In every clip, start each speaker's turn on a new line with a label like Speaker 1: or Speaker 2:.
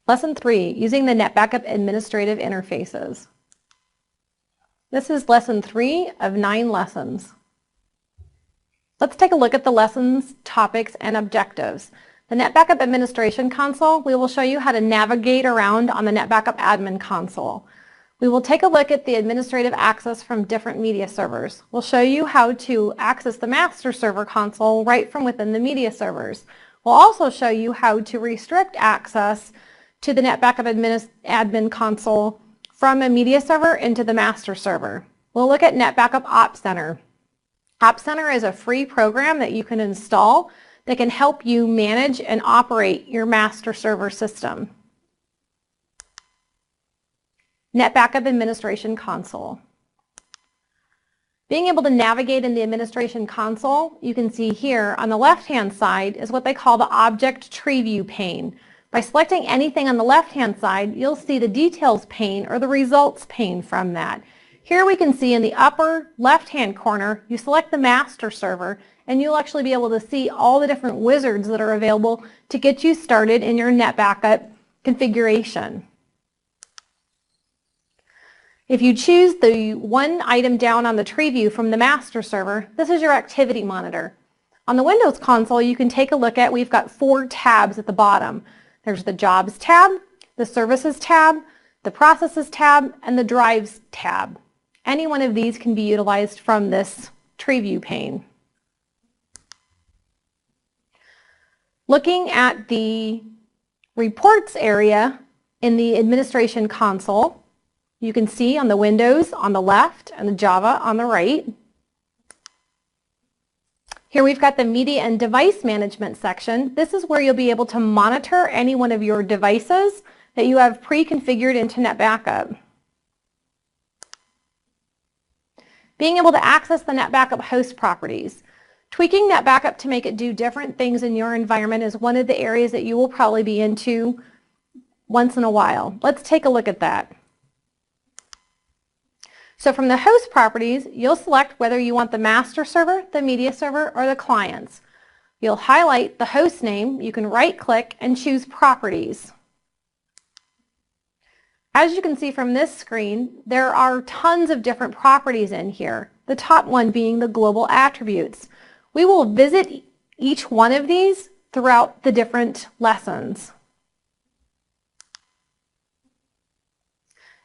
Speaker 1: Lesson 3, using the NetBackup administrative interfaces. This is lesson 3 of 9 lessons. Let's take a look at the lesson's topics and objectives. The NetBackup Administration Console, we will show you how to navigate around on the NetBackup Admin Console. We will take a look at the administrative access from different media servers. We'll show you how to access the master server console right from within the media servers. We'll also show you how to restrict access to the NetBackup Admin Console from a media server into the master server. We'll look at NetBackup Op Center. Op Center is a free program that you can install that can help you manage and operate your master server system. NetBackup Administration Console. Being able to navigate in the Administration Console, you can see here on the left-hand side is what they call the Object Tree View pane. By selecting anything on the left-hand side, you'll see the Details pane or the Results pane from that. Here we can see in the upper left-hand corner, you select the master server and you'll actually be able to see all the different wizards that are available to get you started in your NetBackup configuration. If you choose the one item down on the tree view from the master server, this is your activity monitor. On the Windows console, you can take a look at, we've got 4 tabs at the bottom. There's the Jobs tab, the Services tab, the Processes tab, and the Drives tab. Any one of these can be utilized from this tree view pane. Looking at the Reports area in the Administration Console, you can see on the Windows on the left and the Java on the right. Here we've got the Media and Device Management section. This is where you'll be able to monitor any one of your devices that you have pre-configured into NetBackup. Being able to access the NetBackup host properties. Tweaking NetBackup to make it do different things in your environment is one of the areas that you will probably be into once in a while. Let's take a look at that. So from the host properties, you'll select whether you want the master server, the media server, or the clients. You'll highlight the host name. You can right-click and choose Properties. As you can see from this screen, there are tons of different properties in here, the top one being the global attributes. We will visit each one of these throughout the different lessons.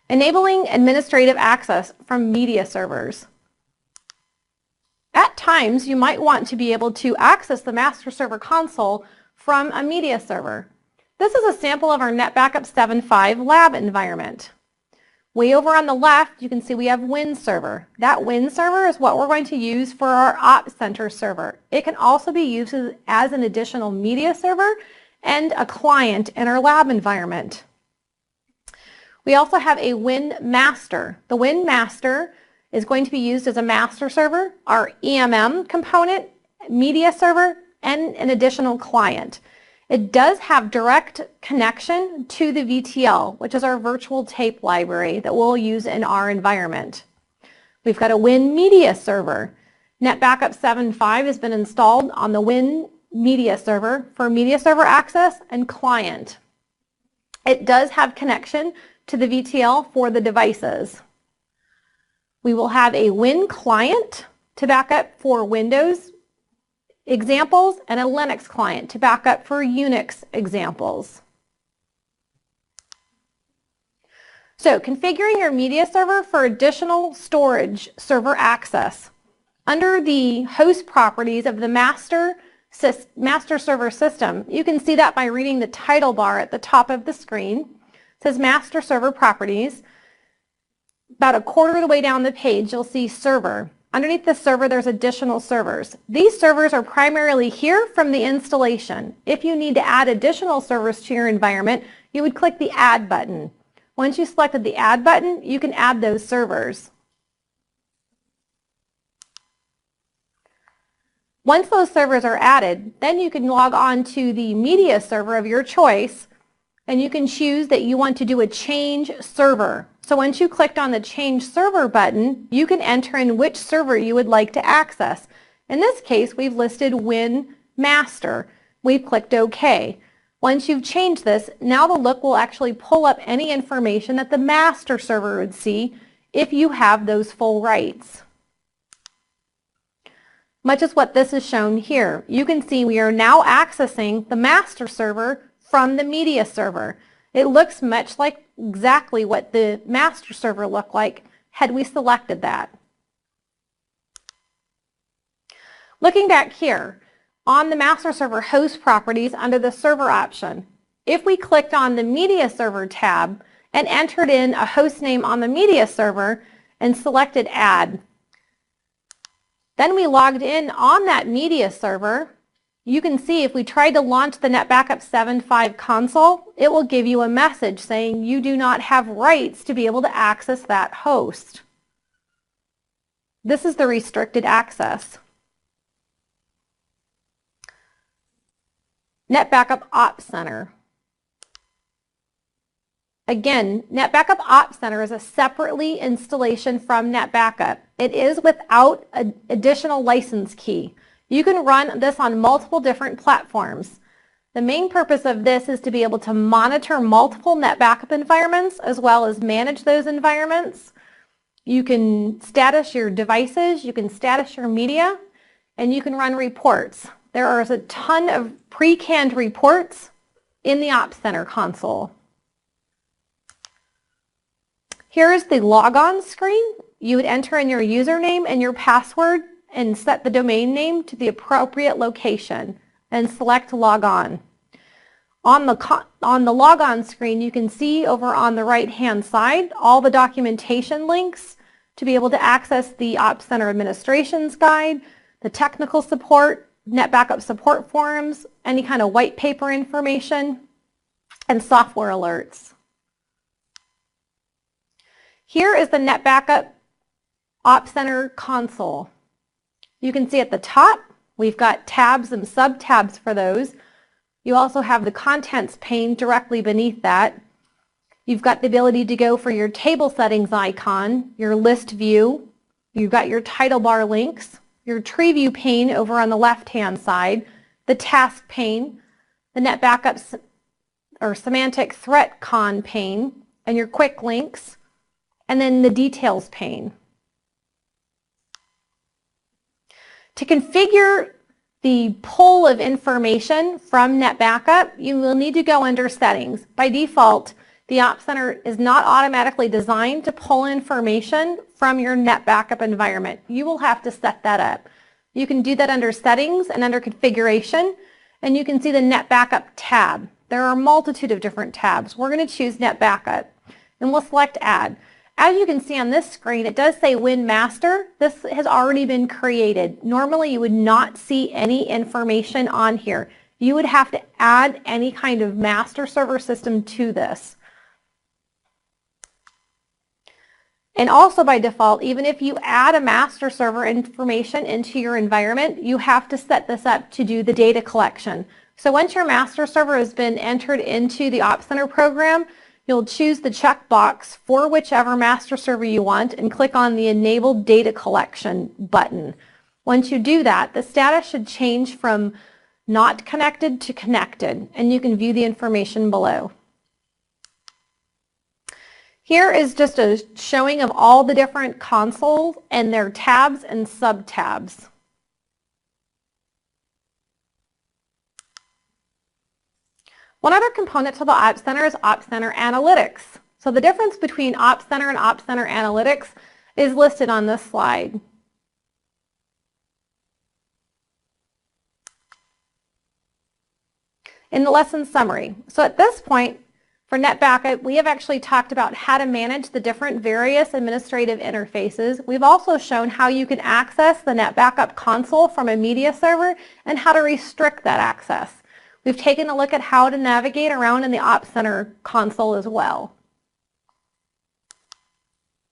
Speaker 1: Enabling administrative access from media servers. At times, you might want to be able to access the master server console from a media server. This is a sample of our NetBackup 7.5 lab environment. Way over on the left, you can see we have Win Server. That Win Server is what we're going to use for our Op Center server. It can also be used as an additional media server and a client in our lab environment. We also have a Win Master. The Win Master is going to be used as a master server, our EMM component, media server, and an additional client. It does have direct connection to the VTL, which is our virtual tape library that we'll use in our environment. We've got a Win Media Server. NetBackup 7.5 has been installed on the Win Media Server for media server access and client. It does have connection to the VTL for the devices. We will have a Win client to back up for Windows examples and a Linux client to back up for Unix examples. So configuring your media server for additional storage server access. Under the host properties of the master server system, you can see that by reading the title bar at the top of the screen. It says Master Server Properties. About a quarter of the way down the page, you'll see Server. Underneath the server, there's additional servers. These servers are primarily here from the installation. If you need to add additional servers to your environment, you would click the Add button. Once you selected the Add button, you can add those servers. Once those servers are added, then you can log on to the media server of your choice, and you can choose that you want to do a change server. So once you clicked on the Change Server button, you can enter in which server you would like to access. In this case, we've listed Win Master. We've clicked OK. Once you've changed this, now the look will actually pull up any information that the master server would see if you have those full rights. Much as what this is shown here. You can see we are now accessing the master server from the media server. It looks much like exactly what the master server looked like had we selected that. Looking back here, on the master server host properties under the server option, if we clicked on the media server tab and entered in a host name on the media server and selected add, then we logged in on that media server, you can see if we tried to launch the NetBackup 7.5 console, it will give you a message saying you do not have rights to be able to access that host. This is the restricted access. NetBackup Ops Center. Again, NetBackup Ops Center is a separately installation from NetBackup. It is without an additional license key. You can run this on multiple different platforms. The main purpose of this is to be able to monitor multiple NetBackup environments as well as manage those environments. You can status your devices, you can status your media, and you can run reports. There is a ton of pre-canned reports in the Ops Center console. Here is the logon screen. You would enter in your username and your password and set the domain name to the appropriate location and select log on. On the logon screen, you can see over on the right-hand side all the documentation links to be able to access the Ops Center Administration's Guide, the technical support, NetBackup support forums, any kind of white paper information, and software alerts. Here is the NetBackup Ops Center console. You can see at the top, we've got tabs and sub-tabs for those. You also have the contents pane directly beneath that. You've got the ability to go for your table settings icon, your list view. You've got your title bar links, your tree view pane over on the left-hand side, the task pane, the NetBackup or Symantec threat con pane, and your quick links, and then the details pane. To configure the pull of information from NetBackup, you will need to go under settings. By default, the Ops Center is not automatically designed to pull information from your NetBackup environment. You will have to set that up. You can do that under settings and under configuration, and you can see the NetBackup tab. There are a multitude of different tabs. We're going to choose NetBackup, and we'll select add. As you can see on this screen, it does say Win Master. This has already been created. Normally, you would not see any information on here. You would have to add any kind of master server system to this. And also by default, even if you add a master server information into your environment, you have to set this up to do the data collection. So once your master server has been entered into the Ops Center program, you'll choose the checkbox for whichever master server you want and click on the Enable Data Collection button. Once you do that, the status should change from not connected to connected, and you can view the information below. Here is just a showing of all the different consoles and their tabs and sub-tabs. One other component to the Ops Center is Ops Center Analytics. So the difference between Ops Center and Ops Center Analytics is listed on this slide. In the lesson summary. So at this point, for NetBackup, we have actually talked about how to manage the different various administrative interfaces. We've also shown how you can access the NetBackup console from a media server and how to restrict that access. We've taken a look at how to navigate around in the Ops Center console as well.